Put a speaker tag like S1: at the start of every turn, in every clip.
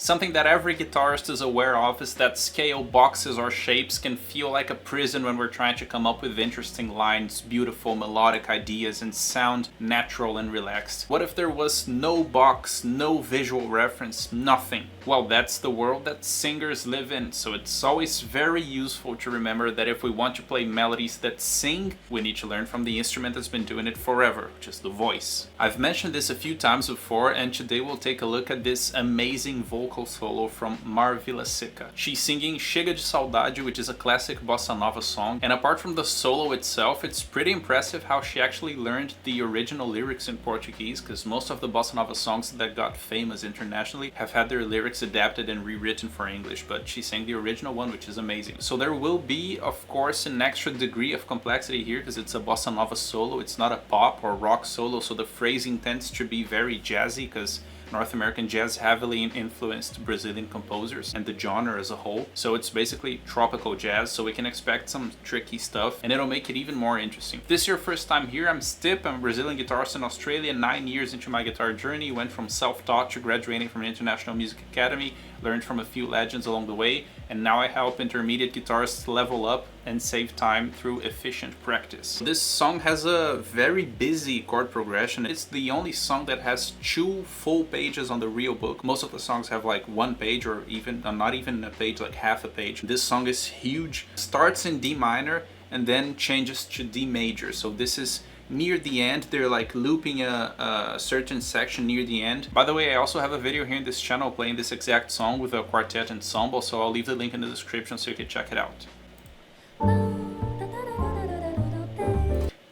S1: Something that every guitarist is aware of is that scale boxes or shapes can feel like a prison when we're trying to come up with interesting lines, beautiful melodic ideas, and sound natural and relaxed. What if there was no box, no visual reference, nothing? Well, that's the world that singers live in, so it's always very useful to remember that if we want to play melodies that sing, we need to learn from the instrument that's been doing it forever, which is the voice. I've mentioned this a few times before, and today we'll take a look at this amazing vocal solo from Vilaseca. She's singing Chega de Saudade, which is a classic Bossa Nova song, and apart from the solo itself, it's pretty impressive how she actually learned the original lyrics in Portuguese, because most of the Bossa Nova songs that got famous internationally have had their lyrics adapted and rewritten for English, but she sang the original one, which is amazing. So there will be, of course, an extra degree of complexity here, because it's a Bossa Nova solo, it's not a pop or rock solo, so the phrasing tends to be very jazzy, because North American jazz heavily influenced Brazilian composers and the genre as a whole. So it's basically tropical jazz, so we can expect some tricky stuff, and it'll make it even more interesting. If this is your first time here, I'm Stip, I'm a Brazilian guitarist in Australia, 9 years into my guitar journey, went from self-taught to graduating from an International Music Academy, learned from a few legends along the way, and now I help intermediate guitarists level up and save time through efficient practice. This song has a very busy chord progression. It's the only song that has 2 full pages on the real book. Most of the songs have like 1 page, or even not even a page, like half a page. This song is huge. Starts in D minor and then changes to D major. So this is near the end. They're like looping a certain section near the end. By the way, I also have a video here in this channel playing this exact song with a quartet ensemble, so I'll leave the link in the description so you can check it out.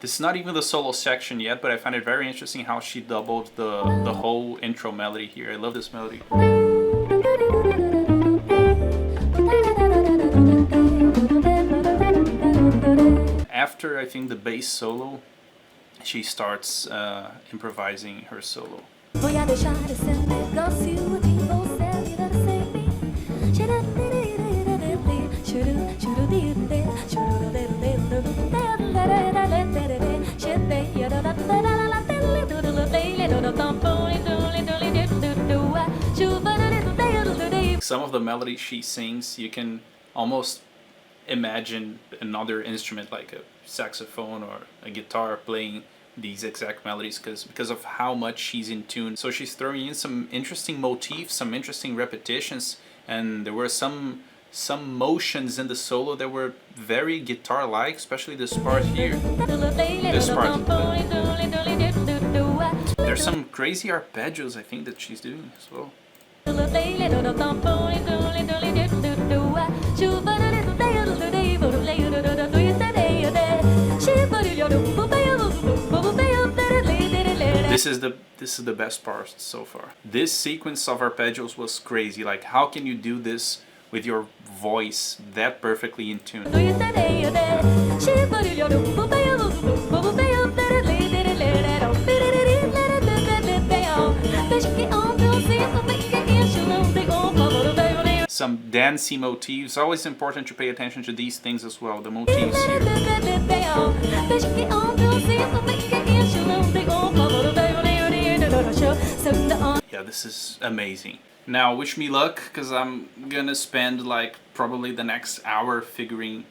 S1: This is not even the solo section yet, but I find it very interesting how she doubled the whole intro melody here. I love this melody. After, I think, the bass solo, she starts improvising her solo. Some of the melodies she sings, you can almost imagine another instrument like a saxophone or a guitar playing these exact melodies because of how much she's in tune. So she's throwing in some interesting motifs, some interesting repetitions, and there were some motions in the solo that were very guitar-like, especially this part here. This part. There's some crazy arpeggios, I think, that she's doing as well. This is the best part so far. This sequence of arpeggios was crazy. Like, how can you do this with your voice that perfectly in tune? Some dancey motifs. Always important to pay attention to these things as well, the motifs here. Yeah, this is amazing. Now, wish me luck, because I'm gonna spend like probably the next hour figuring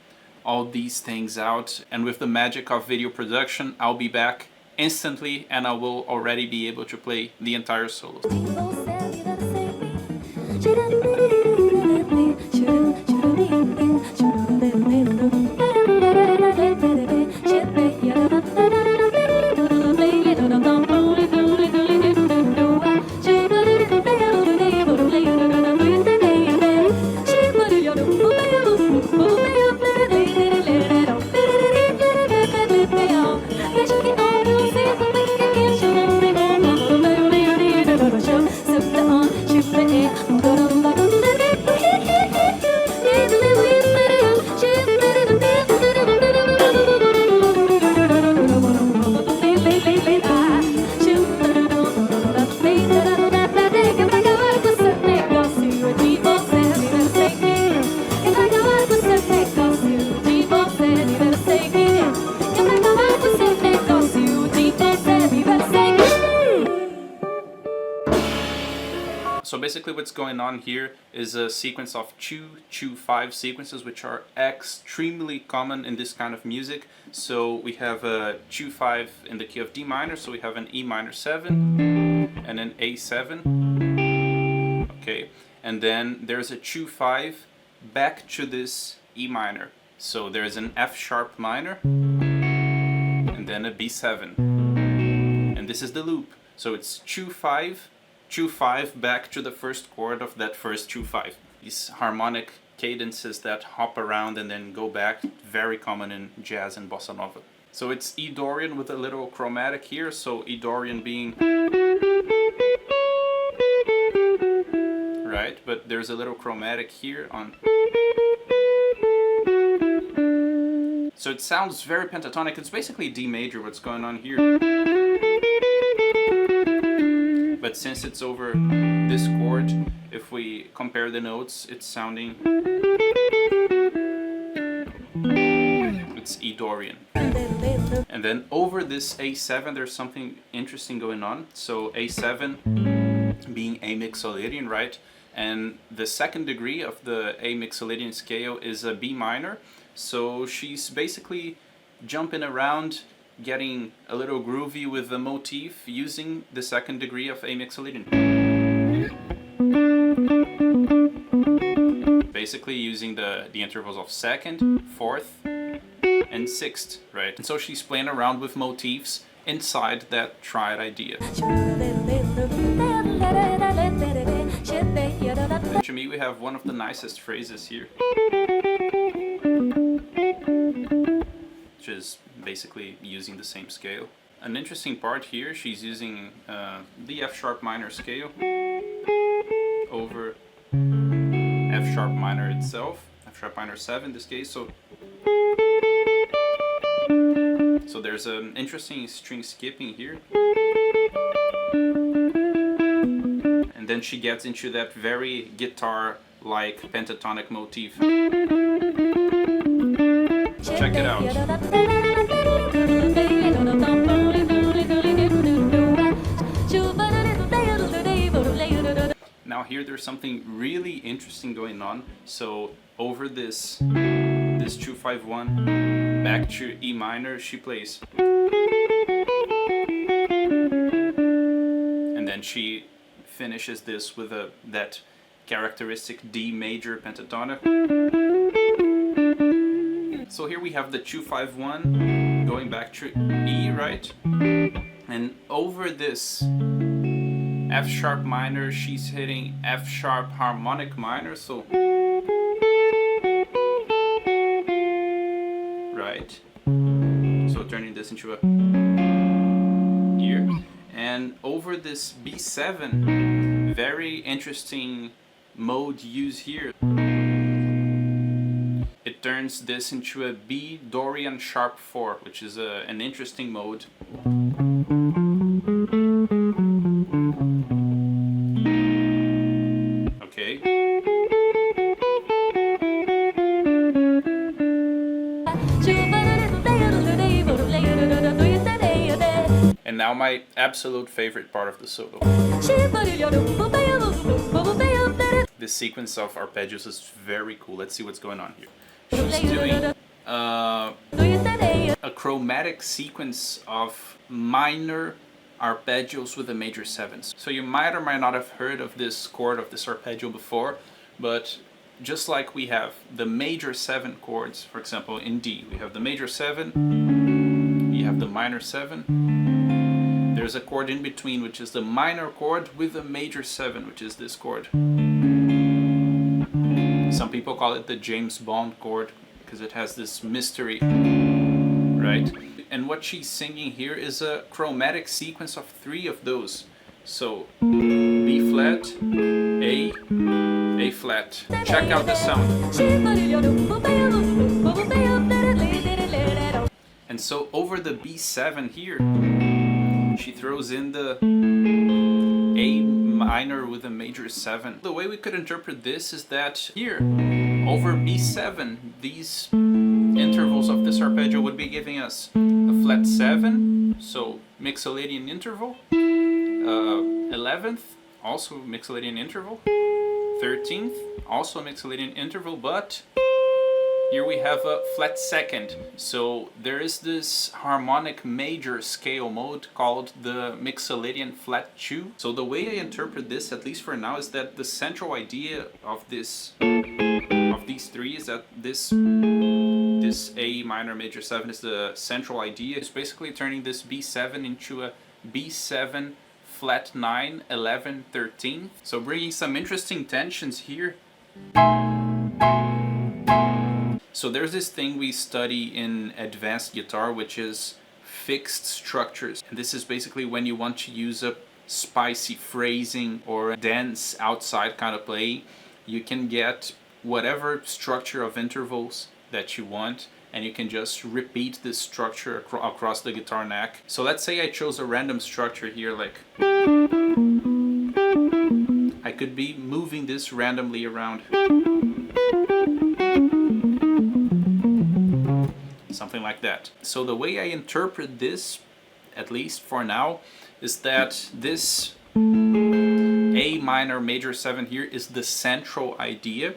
S1: all these things out, and with the magic of video production, I'll be back instantly and I will already be able to play the entire solo. basically what's going on here is a sequence of 2-2-5 sequences, which are extremely common in this kind of music. So we have a 2-5 in the key of D minor, so we have an E minor 7 and an A7. Okay, and then there's a 2-5 back to this E minor. So there's an F sharp minor and then a B7. And this is the loop. So it's 2-5, 2-5 back to the first chord of that first 2-5. These harmonic cadences that hop around and then go back, very common in jazz and bossa nova. So it's E Dorian with a little chromatic here, so E Dorian being right, but there's a little chromatic here on. So it sounds very pentatonic. It's basically D major what's going on here. But since it's over this chord, if we compare the notes, it's sounding, it's E Dorian. And then over this A7, there's something interesting going on. So A7 being A mixolydian, right? And the second degree of the A mixolydian scale is a B minor. So she's basically jumping around, getting a little groovy with the motif using the second degree of A mixolydian. Basically using the intervals of second, fourth, and sixth, right? And so she's playing around with motifs inside that triad idea. And to me, we have one of the nicest phrases here, which is basically using the same scale. An interesting part here, she's using the F sharp minor scale over F sharp minor itself, F sharp minor 7 in this case. So there's an interesting string skipping here. And then she gets into that very guitar-like pentatonic motif. Check it out. Now here there's something really interesting going on. So over this 2-5-1 back to E minor, she plays, and then she finishes this with that characteristic D major pentatonic. So here we have the 2-5-1 going back to E, right? And over this F sharp minor, she's hitting F sharp harmonic minor, so right. So turning this into a here. And over this B7, very interesting mode used here. It turns this into a B Dorian sharp 4, which is an interesting mode. Okay. And now my absolute favorite part of the solo. This sequence of arpeggios is very cool. Let's see what's going on here. She's doing a chromatic sequence of minor arpeggios with a major 7s. So you might or might not have heard of this chord, of this arpeggio before, but just like we have the major 7 chords, for example in D, we have the major 7, you have the minor 7, there's a chord in between which is the minor chord with a major 7, which is this chord. Some people call it the James Bond chord because it has this mystery, right? And what she's singing here is a chromatic sequence of 3 of those. So B flat, A flat. Check out the sound. And so over the B7 here, she throws in the A minor with a major 7. The way we could interpret this is that here, over B7, these intervals of this arpeggio would be giving us a flat 7, so mixolydian interval, 11th, also mixolydian interval. 13th, also mixolydian interval, but here we have a flat second. So there is this harmonic major scale mode called the mixolydian flat 2. So the way I interpret this, at least for now, is that the central idea of these three is that this A minor major 7 is the central idea. It's basically turning this B7 into a B7 flat 9, 11, 13. So bringing some interesting tensions here. So there's this thing we study in advanced guitar, which is fixed structures. And this is basically when you want to use a spicy phrasing or a dense outside kind of play. You can get whatever structure of intervals that you want, and you can just repeat this structure across the guitar neck. So let's say I chose a random structure here, like I could be moving this randomly around. Something like that. So the way I interpret this, at least for now, is that this A minor major 7 here is the central idea,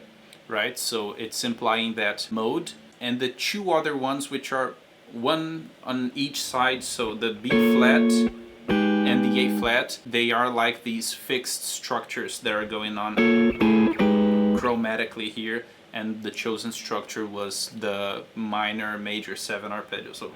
S1: right? So it's implying that mode, and the two other ones, which are one on each side, so the B flat and the A flat, they are like these fixed structures that are going on chromatically here. And the chosen structure was the minor major 7 arpeggio. So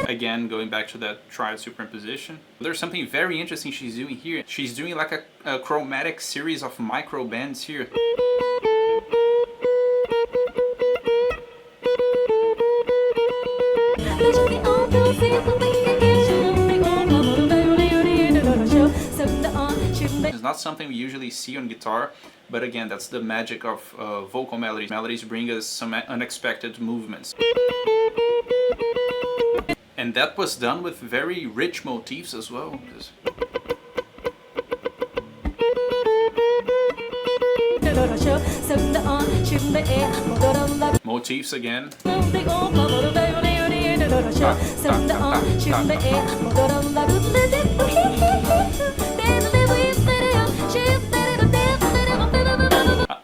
S1: again, going back to that triad superimposition, there's something very interesting she's doing here. She's doing like a chromatic series of micro bends here. It's not something we usually see on guitar, but again, that's the magic of vocal melodies. Melodies bring us some unexpected movements. And that was done with very rich motifs as well. Motifs again.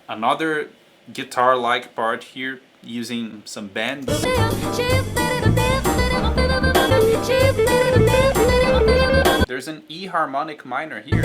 S1: Another guitar-like part here, using some bends. There's an E harmonic minor here.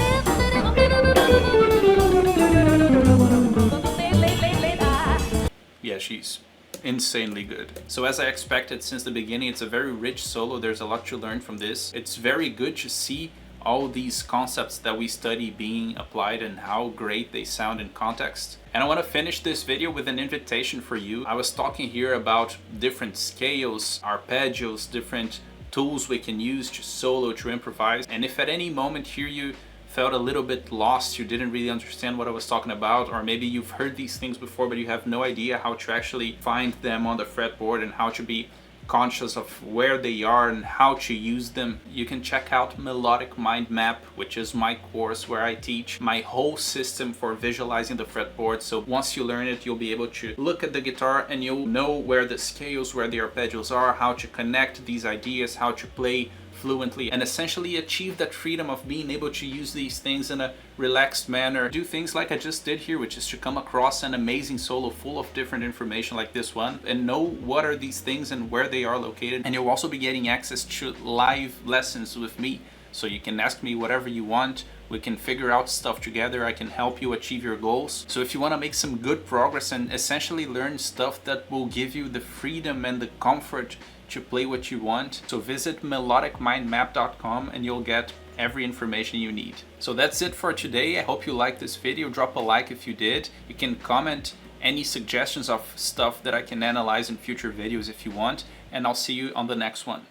S1: Yeah, she's insanely good. So as I expected since the beginning, it's a very rich solo. There's a lot to learn from this. It's very good to see all these concepts that we study being applied and how great they sound in context. And I want to finish this video with an invitation for you. I was talking here about different scales, arpeggios, different tools we can use to solo, to improvise. And if at any moment here you felt a little bit lost, you didn't really understand what I was talking about, or maybe you've heard these things before but you have no idea how to actually find them on the fretboard and how to be conscious of where they are and how to use them, you can check out Melodic Mind Map, which is my course where I teach my whole system for visualizing the fretboard. So once you learn it, you'll be able to look at the guitar and you'll know where the scales, where the arpeggios are, how to connect these ideas, how to play fluently, and essentially achieve that freedom of being able to use these things in a relaxed manner. Do things like I just did here, which is to come across an amazing solo full of different information like this one and know what are these things and where they are located. And you'll also be getting access to live lessons with me. So you can ask me whatever you want. We can figure out stuff together. I can help you achieve your goals. So if you want to make some good progress and essentially learn stuff that will give you the freedom and the comfort to play what you want, so visit melodicmindmap.com and you'll get every information you need. So that's it for today. I hope you liked this video. Drop a like if you did. You can comment any suggestions of stuff that I can analyze in future videos if you want, and I'll see you on the next one.